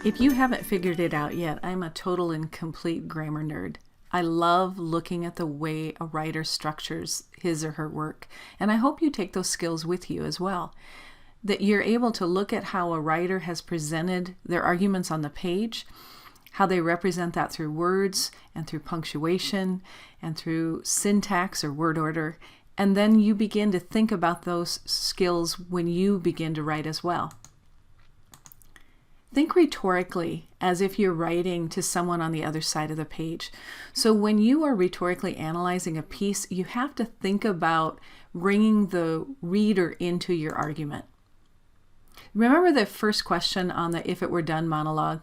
If you haven't figured it out yet, I'm a total and complete grammar nerd. I love looking at the way a writer structures his or her work, and I hope you take those skills with you as well. That you're able to look at how a writer has presented their arguments on the page, how they represent that through words and through punctuation and through syntax or word order, and then you begin to think about those skills when you begin to write as well. Think rhetorically as if you're writing to someone on the other side of the page. So when you are rhetorically analyzing a piece, you have to think about bringing the reader into your argument. Remember the first question on the If It Were Done monologue?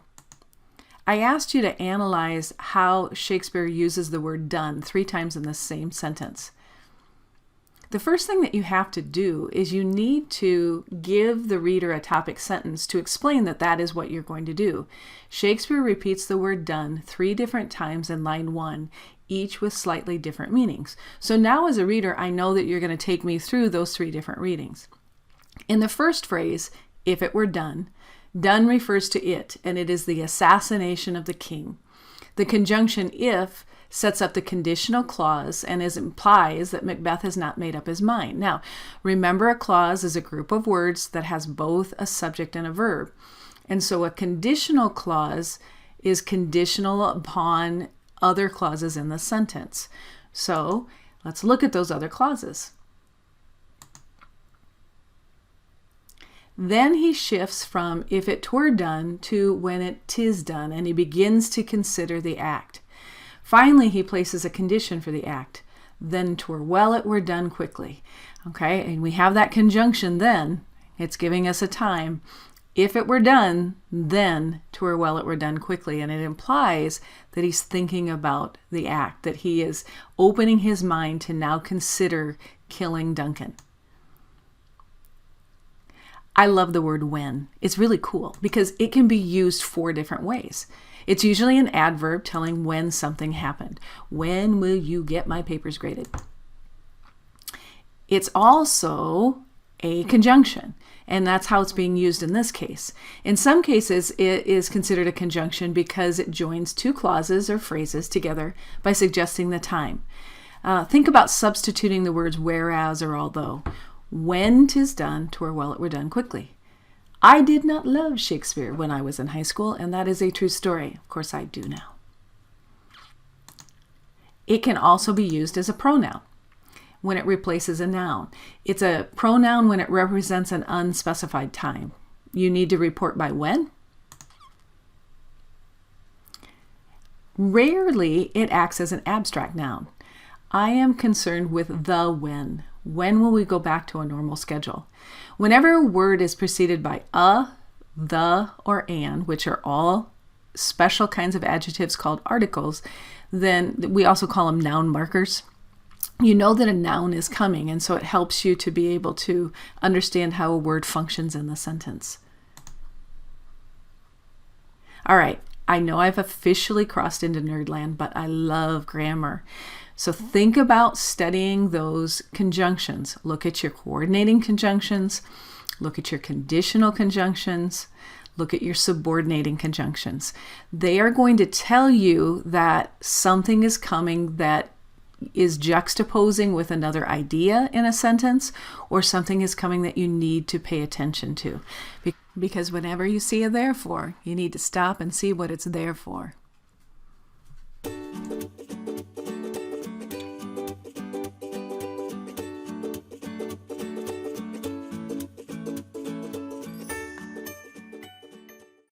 I asked you to analyze how Shakespeare uses the word done 3 times in the same sentence. The first thing that you have to do is you need to give the reader a topic sentence to explain that that is what you're going to do. Shakespeare repeats the word done 3 different times in line 1, each with slightly different meanings. So now as a reader, I know that you're going to take me through those 3 different readings. In the first phrase, if it were done, done refers to it, and it is the assassination of the king. The conjunction if sets up the conditional clause and implies that Macbeth has not made up his mind. Now, remember, a clause is a group of words that has both a subject and a verb. And so a conditional clause is conditional upon other clauses in the sentence. So let's look at those other clauses. Then he shifts from if it were done to when it 'tis done, and he begins to consider the act. Finally, he places a condition for the act. Then 'twere well it were done quickly. Okay, and we have that conjunction then. It's giving us a time. If it were done, then 'twere well it were done quickly. And it implies that he's thinking about the act, that he is opening his mind to now consider killing Duncan. I love the word when. It's really cool because it can be used 4 different ways. It's usually an adverb telling when something happened. When will you get my papers graded? It's also a conjunction, and that's how it's being used in this case. In some cases, it is considered a conjunction because it joins 2 clauses or phrases together by suggesting the time. Think about substituting the words whereas or although. When 'tis done, 'twere well it were done quickly. I did not love Shakespeare when I was in high school, and that is a true story. Of course, I do now. It can also be used as a pronoun when it replaces a noun. It's a pronoun when it represents an unspecified time. You need to report by when. Rarely, it acts as an abstract noun. I am concerned with the when. When will we go back to a normal schedule? Whenever a word is preceded by a, the, or an, which are all special kinds of adjectives called articles, then we also call them noun markers. You know that a noun is coming, and so it helps you to be able to understand how a word functions in the sentence. All right, I know I've officially crossed into nerdland, but I love grammar. So think about studying those conjunctions. Look at your coordinating conjunctions. Look at your conditional conjunctions. Look at your subordinating conjunctions. They are going to tell you that something is coming that is juxtaposing with another idea in a sentence, or something is coming that you need to pay attention to. Because whenever you see a therefore, you need to stop and see what it's there for.